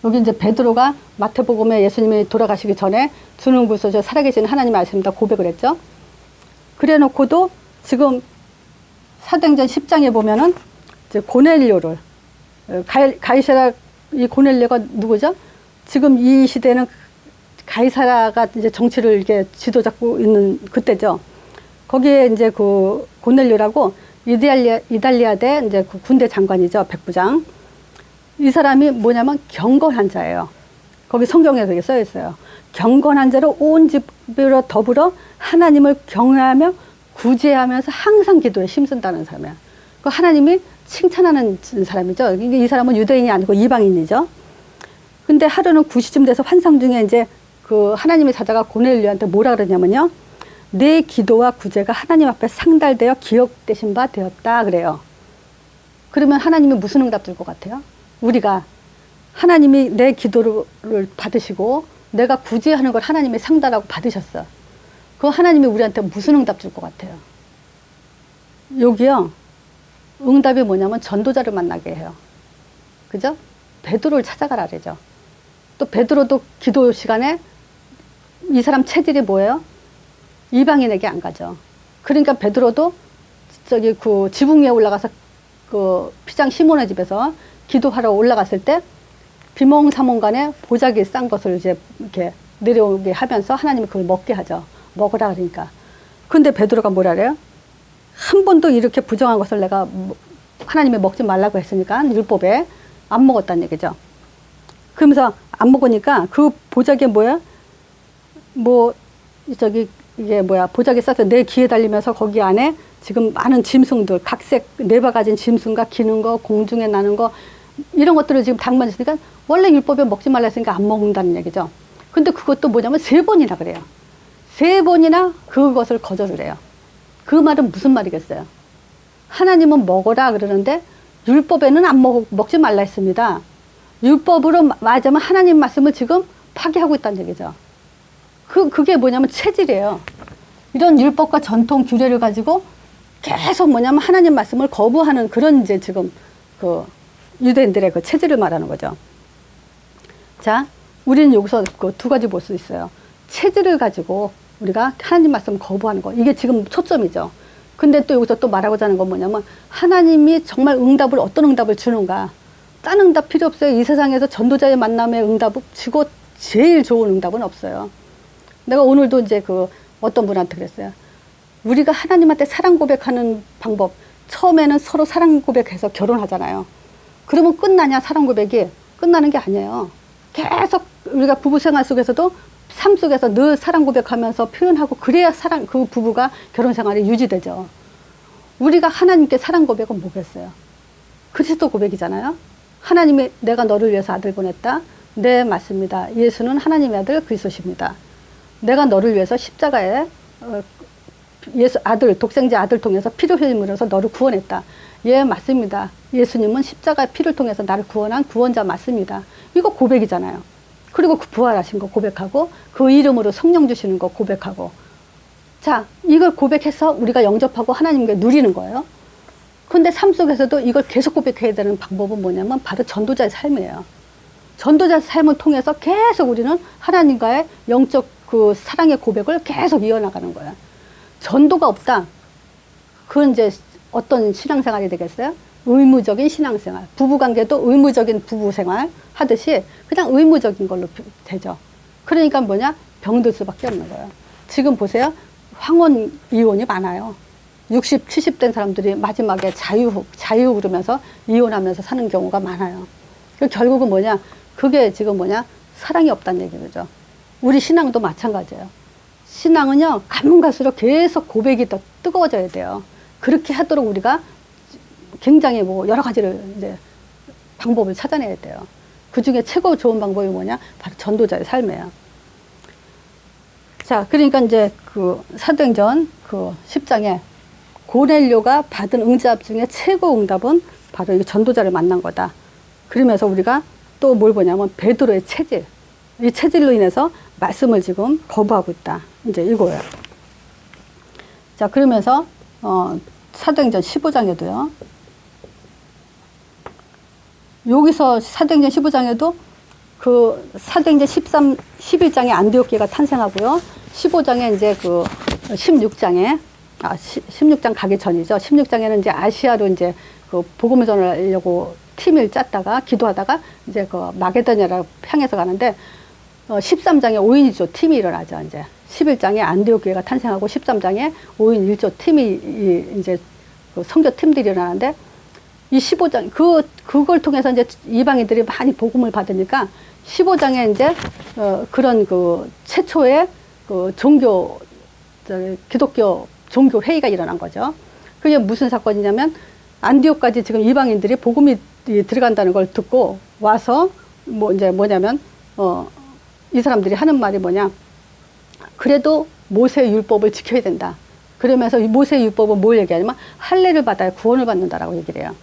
여기 이제 베드로가 마태복음에 예수님이 돌아가시기 전에 주는 구소서 살아계신 하나님의 말씀이다 고백을 했죠. 그래 놓고도 지금 사도행전 10장에 보면은 이제 고넬료를 가이사라 이 고넬료가 누구죠? 지금 이 시대는 가이사라가 이제 정치를 이렇게 지도 잡고 있는 그때죠. 거기에 이제 그 고넬료라고 이달리아대 이제 그 군대 장관이죠. 백부장. 이 사람이 뭐냐면 경건한 자예요. 거기 성경에 그게 써 있어요. 경건한 자로 온 집으로 더불어 하나님을 경외하며 구제하면서 항상 기도에 힘쓴다는 사람이야. 그 하나님이 칭찬하는 사람이죠. 이 사람은 유대인이 아니고 이방인이죠. 근데 하루는 9시쯤 돼서 환상 중에 이제 그 하나님의 사자가 고넬료한테 뭐라 그러냐면요. 내 기도와 구제가 하나님 앞에 상달되어 기억되신 바 되었다 그래요. 그러면 하나님이 무슨 응답 줄 것 같아요? 우리가 하나님이 내 기도를 받으시고 내가 구제하는 걸 하나님이 상달하고 받으셨어. 그 하나님이 우리한테 무슨 응답 줄 것 같아요? 여기요. 응답이 뭐냐면 전도자를 만나게 해요. 그죠? 베드로를 찾아가라 그러죠. 또 베드로도 기도 시간에 이 사람 체질이 뭐예요? 이방인에게 안 가죠. 그러니까 베드로도 저기 그 지붕 위에 올라가서 그 피장 시몬의 집에서 기도하러 올라갔을 때 비몽사몽간에 보자기 싼 것을 이제 이렇게 내려오게 하면서 하나님이 그걸 먹게 하죠. 먹으라 그러니까. 근데 베드로가 뭐라 그래요? 한 번도 이렇게 부정한 것을 내가 하나님이 먹지 말라고 했으니까 율법에 안 먹었다는 얘기죠. 그러면서 안 먹으니까 그 보자기에 뭐야? 뭐 저기 이게 뭐야? 보자기 싸서 내 귀에 달리면서 거기 안에 지금 많은 짐승들, 각색 네바 가진 짐승과 기는 거, 공중에 나는 거 이런 것들을 지금 당만했으니까 원래 율법에 먹지 말라 했으니까 안 먹는다는 얘기죠. 근데 그것도 뭐냐면 3번이나 그래요. 3번이나 그것을 거절을 해요. 그 말은 무슨 말이겠어요? 하나님은 먹어라 그러는데 율법에는 안 먹지 말라 했습니다. 율법으로 맞으면 하나님 말씀을 지금 파괴하고 있다는 얘기죠. 그게 뭐냐면 체질이에요. 이런 율법과 전통 규례를 가지고 계속 뭐냐면 하나님 말씀을 거부하는 그런 이제 지금 그 유대인들의 그 체질을 말하는 거죠. 자, 우리는 여기서 그 2가지 볼 수 있어요. 체질을 가지고 우리가 하나님 말씀을 거부하는 거. 이게 지금 초점이죠. 근데 또 여기서 또 말하고자 하는 건 뭐냐면 하나님이 정말 응답을 어떤 응답을 주는가. 딴 응답 필요 없어요. 이 세상에서 전도자의 만남의 응답을 치고 제일 좋은 응답은 없어요. 내가 오늘도 이제 그 어떤 분한테 그랬어요. 우리가 하나님한테 사랑 고백하는 방법. 처음에는 서로 사랑 고백해서 결혼하잖아요. 그러면 끝나냐 사랑 고백이? 끝나는 게 아니에요. 계속 우리가 부부 생활 속에서도 삶 속에서 늘 사랑 고백하면서 표현하고 그래야 그 부부가 결혼 생활이 유지되죠. 우리가 하나님께 사랑 고백은 뭐겠어요? 그리스도 고백이잖아요. 하나님이 내가 너를 위해서 아들 보냈다. 네, 맞습니다. 예수는 하나님의 아들 그리스도십니다. 내가 너를 위해서 십자가에 예수 아들 독생자 아들 통해서 피를 흘림으로써 너를 구원했다. 예, 맞습니다. 예수님은 십자가의 피를 통해서 나를 구원한 구원자 맞습니다. 이거 고백이잖아요. 그리고 그 부활하신 거 고백하고 그 이름으로 성령 주시는 거 고백하고 자, 이걸 고백해서 우리가 영접하고 하나님께 누리는 거예요. 근데 삶 속에서도 이걸 계속 고백해야 되는 방법은 뭐냐면 바로 전도자의 삶이에요. 전도자의 삶을 통해서 계속 우리는 하나님과의 영적 그 사랑의 고백을 계속 이어나가는 거예요. 전도가 없다. 그건 이제 어떤 신앙생활이 되겠어요? 의무적인 신앙생활. 부부관계도 의무적인 부부생활 하듯이 그냥 의무적인 걸로 되죠. 그러니까 뭐냐? 병들 수밖에 없는 거예요. 지금 보세요. 황혼 이혼이 많아요. 60, 70 된 사람들이 마지막에 자유 그러면서 이혼하면서 사는 경우가 많아요. 결국은 뭐냐? 그게 지금 뭐냐? 사랑이 없다는 얘기죠. 우리 신앙도 마찬가지예요. 신앙은요, 가면 갈수록 계속 고백이 더 뜨거워져야 돼요. 그렇게 하도록 우리가 굉장히 뭐 여러 가지를 이제 방법을 찾아내야 돼요. 그 중에 최고 좋은 방법이 뭐냐? 바로 전도자의 삶이에요. 자, 그러니까 이제 그 사도행전 그 10장에 고넬료가 받은 응답 중에 최고 응답은 바로 이 전도자를 만난 거다. 그러면서 우리가 또 뭘 보냐면 베드로의 체질. 이 체질로 인해서 말씀을 지금 거부하고 있다. 이제 이거예요. 자, 그러면서 사도행전 15장에도요. 여기서 사도행전 15장에도 그 사도행전 11장에 안디옥교회가 탄생하고요. 15장에 이제 그 16장 가기 전이죠. 16장에는 이제 아시아로 이제 그 복음을 전하려고 팀을 짰다가 기도하다가 이제 그 마게도냐를 향해서 가는데 13장에 5인 1조 팀이 일어나죠. 이제 11장에 안디옥 교회가 탄생하고 13장에 5인 1조 팀이 이제 그 선교 팀들이 일어나는데 이 15장 그걸 통해서 이제 이방인들이 많이 복음을 받으니까 15장에 이제 그런 그 최초의 그 기독교 종교 회의가 일어난 거죠. 그게 무슨 사건이냐면 안디옥까지 지금 이방인들이 복음이 들어간다는 걸 듣고 와서 뭐 이제 뭐냐면 이 사람들이 하는 말이 뭐냐? 그래도 모세의 율법을 지켜야 된다. 그러면서 이 모세의 율법은 뭘 얘기하냐면 할례를 받아야 구원을 받는다라고 얘기를 해요.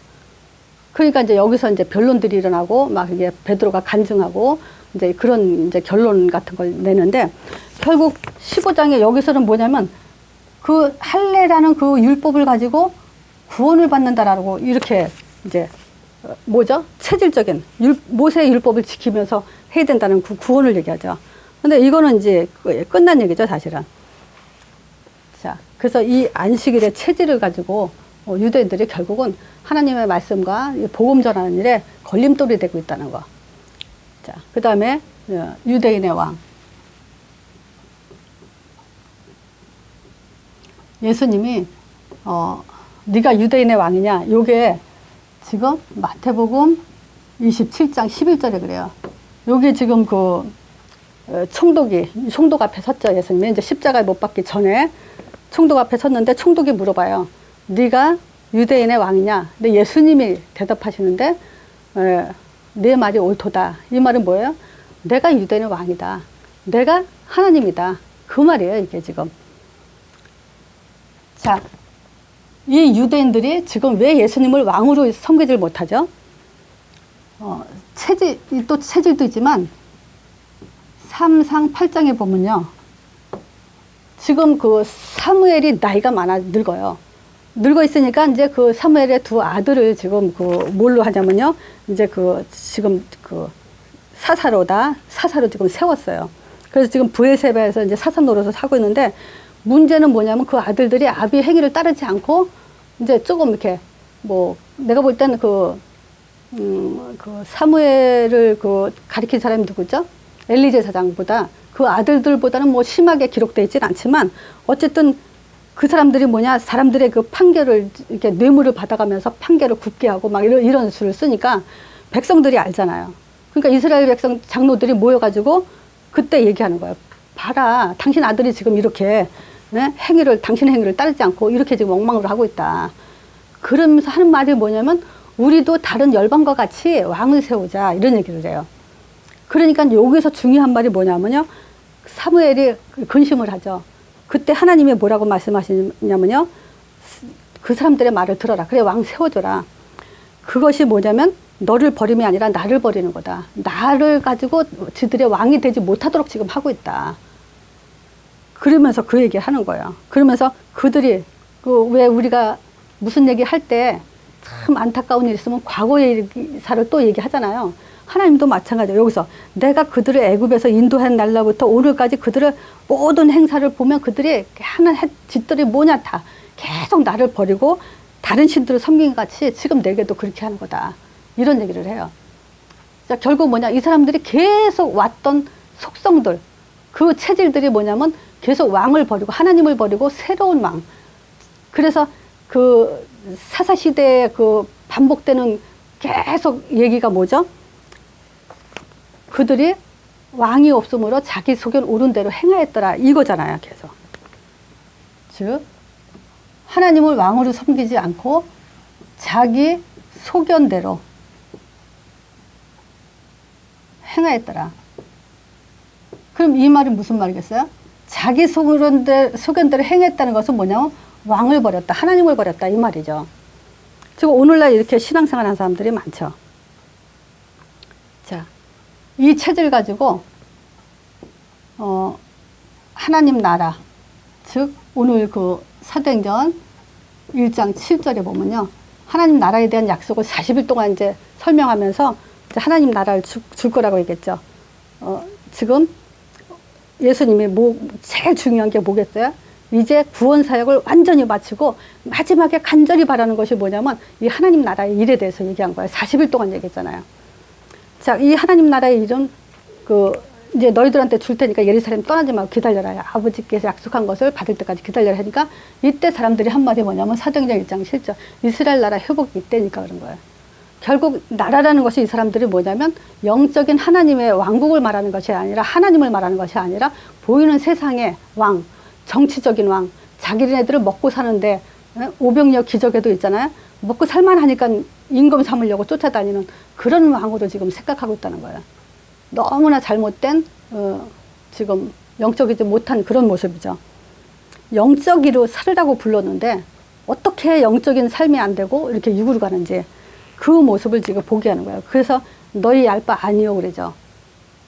그러니까 이제 여기서 이제 변론들이 일어나고 막 이게 베드로가 간증하고 이제 그런 이제 결론 같은 걸 내는데 결국 15장에 여기서는 뭐냐면 그 할례라는 그 율법을 가지고 구원을 받는다라고 이렇게 이제 뭐죠? 체질적인 모세의 율법을 지키면서 해야 된다는 그 구원을 얘기하죠. 근데 이거는 이제 끝난 얘기죠, 사실은. 자, 그래서 이 안식일의 체질을 가지고 유대인들이 결국은 하나님의 말씀과 복음 전하는 일에 걸림돌이 되고 있다는 거. 자, 그 다음에 유대인의 왕. 예수님이 네가 유대인의 왕이냐? 요게 지금 마태복음 27장 11절에 그래요. 요게 지금 그 총독 앞에 섰죠. 예수님이 이제 십자가에 못 박기 전에 총독 앞에 섰는데 총독이 물어봐요. 네가 유대인의 왕이냐? 근데 예수님이 대답하시는데 내 말이 옳도다. 이 말은 뭐예요? 내가 유대인의 왕이다. 내가 하나님이다. 그 말이에요. 이게 지금. 자, 이 유대인들이 지금 왜 예수님을 왕으로 섬기질 못하죠? 체질도 있지만 3상 8장에 보면요. 지금 그 사무엘이 나이가 늙어요. 늙어 있으니까 이제 그 사무엘의 두 아들을 지금 그 뭘로 하냐면요. 이제 그 지금 그 사사로 지금 세웠어요. 그래서 지금 브엘세바에서 이제 사사 노릇을 하고 있는데 문제는 뭐냐면 그 아들들이 아비의 행위를 따르지 않고 이제 조금 이렇게 뭐 내가 볼 때는 그 사무엘을 그 가리킨 사람이 누구죠? 엘리제 사장보다 그 아들들보다는 뭐 심하게 기록되어 있진 않지만 어쨌든 그 사람들이 뭐냐 사람들의 그 판결을 이렇게 뇌물을 받아가면서 판결을 굽게 하고 막 이런 수를 쓰니까 백성들이 알잖아요. 그러니까 이스라엘 백성 장로들이 모여가지고 그때 얘기하는 거예요. 봐라, 당신 아들이 지금 이렇게 네? 당신 행위를 따르지 않고 이렇게 지금 엉망으로 하고 있다. 그러면서 하는 말이 뭐냐면 우리도 다른 열방과 같이 왕을 세우자 이런 얘기를 해요. 그러니까 여기서 중요한 말이 뭐냐면요. 사무엘이 근심을 하죠. 그때 하나님이 뭐라고 말씀하시냐면요. 그 사람들의 말을 들어라. 그래 왕 세워줘라. 그것이 뭐냐면 너를 버림이 아니라 나를 버리는 거다. 나를 가지고 지들의 왕이 되지 못하도록 지금 하고 있다. 그러면서 그 얘기를 하는 거예요. 그러면서 그들이 왜 우리가 무슨 얘기 할 때 참 안타까운 일 있으면 과거의 일사를 또 얘기하잖아요. 하나님도 마찬가지예요. 여기서 내가 그들을 애굽에서 인도한 날로부터 오늘까지 그들의 모든 행사를 보면 그들이 하는 짓들이 뭐냐 다 계속 나를 버리고 다른 신들을 섬긴 것 같이 지금 내게도 그렇게 하는 거다. 이런 얘기를 해요. 자, 결국 뭐냐, 이 사람들이 계속 왔던 속성들, 그 체질들이 뭐냐면 계속 왕을 버리고 하나님을 버리고 새로운 왕. 그래서 그 사사시대에 그 반복되는 계속 얘기가 뭐죠? 그들이 왕이 없으므로 자기 소견 옳은 대로 행하였더라. 이거잖아요, 계속. 즉, 하나님을 왕으로 섬기지 않고 자기 소견대로 행하였더라. 그럼 이 말이 무슨 말이겠어요? 자기 소견대로 행했다는 것은 뭐냐면 왕을 버렸다, 하나님을 버렸다 이 말이죠. 지금 오늘날 이렇게 신앙생활 하는 사람들이 많죠. 자, 이 체질 가지고 하나님 나라, 즉 오늘 그 사도행전 1장 7절에 보면요, 하나님 나라에 대한 약속을 40일 동안 이제 설명하면서 이제 하나님 나라를 줄 거라고 얘기했죠. 지금 예수님이 제일 중요한 게 뭐겠어요? 이제 구원 사역을 완전히 마치고 마지막에 간절히 바라는 것이 뭐냐면 이 하나님 나라의 일에 대해서 얘기한 거예요. 40일 동안 얘기했잖아요. 자, 이 하나님 나라의 일은 이제 너희들한테 줄 테니까 예루살렘 떠나지 말고 기다려라. 아버지께서 약속한 것을 받을 때까지 기다려라 하니까 이때 사람들이 한 말이 뭐냐면 사도행전 1장 7절 이스라엘 나라 회복이 이때니까 그런 거예요. 결국 나라라는 것이 이 사람들이 뭐냐면 영적인 하나님의 왕국을 말하는 것이 아니라 하나님을 말하는 것이 아니라 보이는 세상의 왕, 정치적인 왕, 자기네들을 먹고 사는데 오병이어 기적에도 있잖아요. 먹고 살만하니까 임금 삼으려고 쫓아다니는 그런 왕으로 지금 생각하고 있다는 거예요. 너무나 잘못된 지금 영적이지 못한 그런 모습이죠. 영적으로 살으라고 불렀는데 어떻게 영적인 삶이 안 되고 이렇게 육으로 가는지 그 모습을 지금 보게 하는 거예요. 그래서 너희 알 바 아니요 그러죠.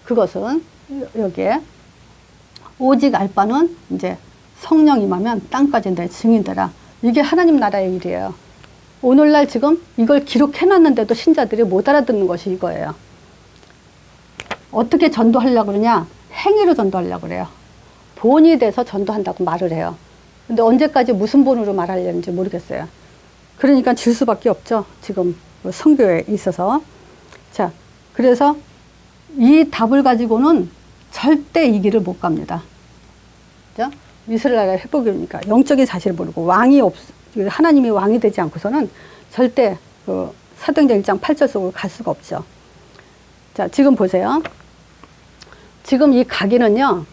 그것은 여기에 오직 알 바는 이제 성령 임하면 땅까지 내 증인되라. 이게 하나님 나라의 일이에요. 오늘날 지금 이걸 기록해놨는데도 신자들이 못 알아듣는 것이 이거예요. 어떻게 전도하려고 그러냐? 행위로 전도하려고 그래요. 본이 돼서 전도한다고 말을 해요. 근데 언제까지 무슨 본으로 말하려는지 모르겠어요. 그러니까 질 수밖에 없죠. 지금 선교에 있어서. 자, 그래서 이 답을 가지고는 절대 이 길을 못 갑니다. 그죠? 이스라엘 나라 회복이니까 영적인 사실을 모르고 하나님이 왕이 되지 않고서는 절대 그 사도행전 1장 8절 속으로 갈 수가 없죠. 자, 지금 보세요. 지금 이 가기는요,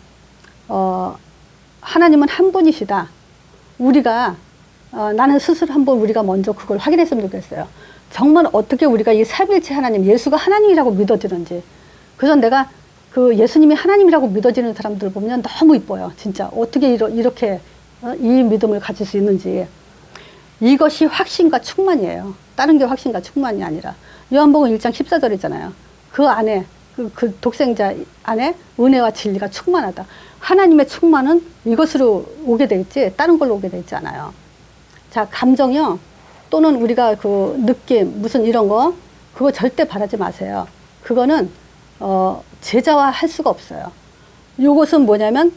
하나님은 한 분이시다. 우리가, 나는 스스로 한번 우리가 먼저 그걸 확인했으면 좋겠어요. 정말 어떻게 우리가 이 삼일체 하나님, 예수가 하나님이라고 믿어지는지. 그래서 내가 그 예수님이 하나님이라고 믿어지는 사람들 보면 너무 이뻐요. 진짜. 어떻게 이렇게 이 믿음을 가질 수 있는지. 이것이 확신과 충만이에요. 다른 게 확신과 충만이 아니라. 요한복음 1장 14절이잖아요. 그 안에, 그 독생자 안에 은혜와 진리가 충만하다. 하나님의 충만은 이것으로 오게 돼 있지, 다른 걸로 오게 돼 있지 않아요. 자, 감정이요. 또는 우리가 그 느낌, 무슨 이런 거, 그거 절대 바라지 마세요. 그거는, 제자화 할 수가 없어요. 요것은 뭐냐면,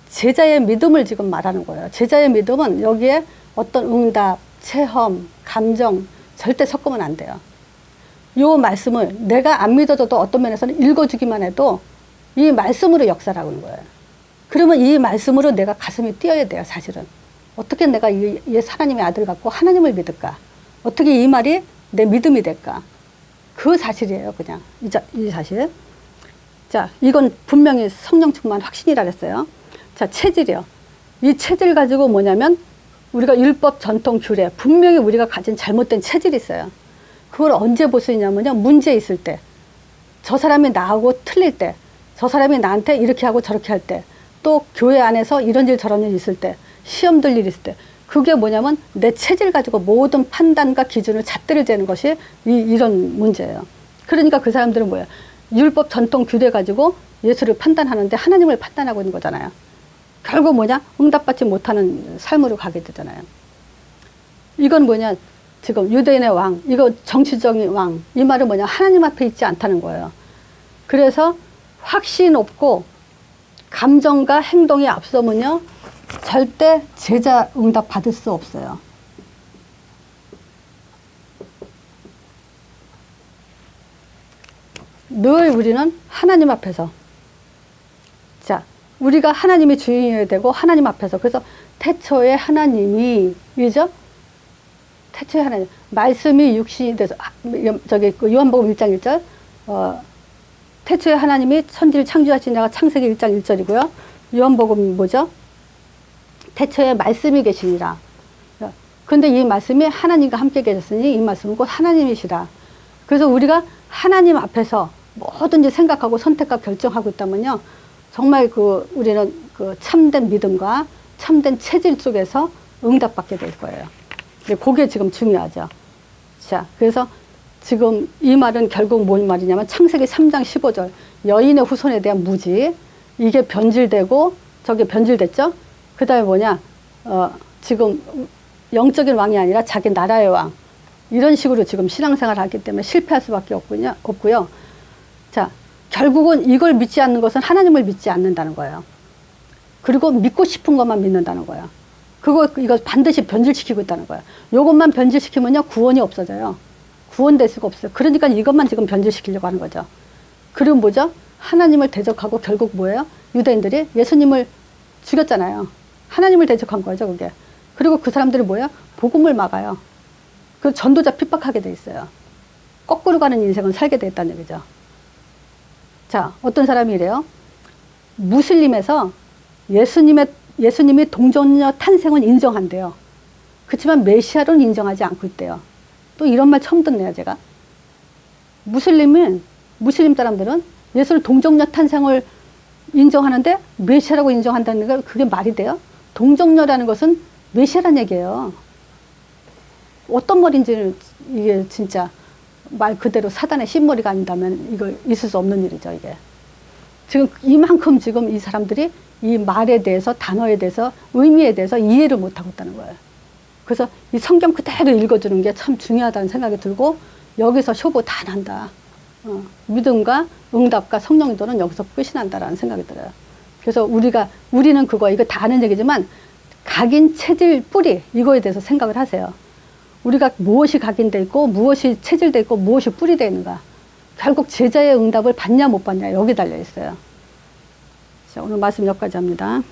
제자의 믿음을 지금 말하는 거예요. 제자의 믿음은 여기에 어떤 응답, 체험, 감정, 절대 섞으면 안 돼요. 요 말씀을 내가 안 믿어져도 어떤 면에서는 읽어주기만 해도 이 말씀으로 역사를 하는 거예요. 그러면 이 말씀으로 내가 가슴이 뛰어야 돼요, 사실은. 어떻게 내가 이 하나님의 아들 갖고 하나님을 믿을까? 어떻게 이 말이 내 믿음이 될까? 그 사실이에요, 그냥. 이 사실. 자, 이건 분명히 성령 충만 확신이라 그랬어요. 자, 체질이요. 이 체질 가지고 뭐냐면 우리가 율법, 전통, 규례, 분명히 우리가 가진 잘못된 체질이 있어요. 그걸 언제 볼 수 있냐면요, 문제 있을 때, 저 사람이 나하고 틀릴 때, 저 사람이 나한테 이렇게 하고 저렇게 할 때, 또 교회 안에서 이런 일 저런 일 있을 때, 시험 들 일 있을 때, 그게 뭐냐면 내 체질 가지고 모든 판단과 기준을 잣대를 재는 것이 이런 문제예요. 그러니까 그 사람들은 뭐예요? 율법 전통 규례 가지고 예수를 판단하는데 하나님을 판단하고 있는 거잖아요. 결국 뭐냐? 응답받지 못하는 삶으로 가게 되잖아요. 이건 뭐냐? 지금 유대인의 왕, 이거 정치적인 왕, 이 말은 뭐냐? 하나님 앞에 있지 않다는 거예요. 그래서 확신 없고 감정과 행동이 앞서면요, 절대 제자 응답 받을 수 없어요. 늘 우리는 하나님 앞에서, 자, 우리가 하나님이 주인이어야 되고 하나님 앞에서, 그래서 태초에 하나님이, 그죠? 태초에 하나님, 말씀이 육신이 돼서, 저기 요한복음 1장 1절, 태초에 하나님이 천지를 창조하시냐가 창세기 1장 1절이고요. 요한복음 뭐죠? 태초에 말씀이 계시니라. 근데 이 말씀이 하나님과 함께 계셨으니 이 말씀은 곧 하나님이시라. 그래서 우리가 하나님 앞에서 뭐든지 생각하고 선택과 결정하고 있다면요, 정말 우리는 참된 믿음과 참된 체질 속에서 응답받게 될 거예요. 근데 그게 지금 중요하죠. 자, 그래서 지금 이 말은 결국 뭔 말이냐면 창세기 3장 15절 여인의 후손에 대한 무지, 이게 변질되고 저게 변질됐죠. 그 다음에 뭐냐, 지금 영적인 왕이 아니라 자기 나라의 왕, 이런 식으로 지금 신앙생활을 하기 때문에 실패할 수밖에 없고요. 자, 결국은 이걸 믿지 않는 것은 하나님을 믿지 않는다는 거예요. 그리고 믿고 싶은 것만 믿는다는 거예요. 이거 반드시 변질시키고 있다는 거예요. 이것만 변질시키면요, 구원이 없어져요. 구원될 수가 없어요. 그러니까 이것만 지금 변질시키려고 하는 거죠. 그리고 뭐죠? 하나님을 대적하고 결국 뭐예요? 유대인들이 예수님을 죽였잖아요. 하나님을 대적한 거죠, 그게. 그리고 그 사람들이 뭐예요? 복음을 막아요. 그 전도자 핍박하게 돼 있어요. 거꾸로 가는 인생을 살게 돼 있다는 얘기죠. 자, 어떤 사람이 이래요? 무슬림에서 예수님이 동정녀 탄생은 인정한대요. 그렇지만 메시아로는 인정하지 않고 있대요. 또 이런 말 처음 듣네요, 제가. 무슬림 사람들은 예수를 동정녀 탄생을 인정하는데 메시아라고 인정한다는 게 그게 말이 돼요? 동정녀라는 것은 메시아란 얘기예요. 어떤 말인지는 이게 진짜 말 그대로 사단의 신머리가 아닌다면 이거 있을 수 없는 일이죠, 이게. 지금 이만큼 지금 이 사람들이 이 말에 대해서, 단어에 대해서, 의미에 대해서 이해를 못하고 있다는 거예요. 그래서 이 성경 그대로 읽어주는 게 참 중요하다는 생각이 들고, 여기서 쇼부 다 난다. 믿음과 응답과 성령인도는 여기서 끝이 난다라는 생각이 들어요. 그래서 우리는 이거 다 아는 얘기지만, 각인, 체질, 뿌리, 이거에 대해서 생각을 하세요. 우리가 무엇이 각인되어 있고, 무엇이 체질되어 있고, 무엇이 뿌리되어 있는가. 결국 제자의 응답을 받냐 못 받냐, 여기 달려 있어요. 자, 오늘 말씀 여기까지 합니다.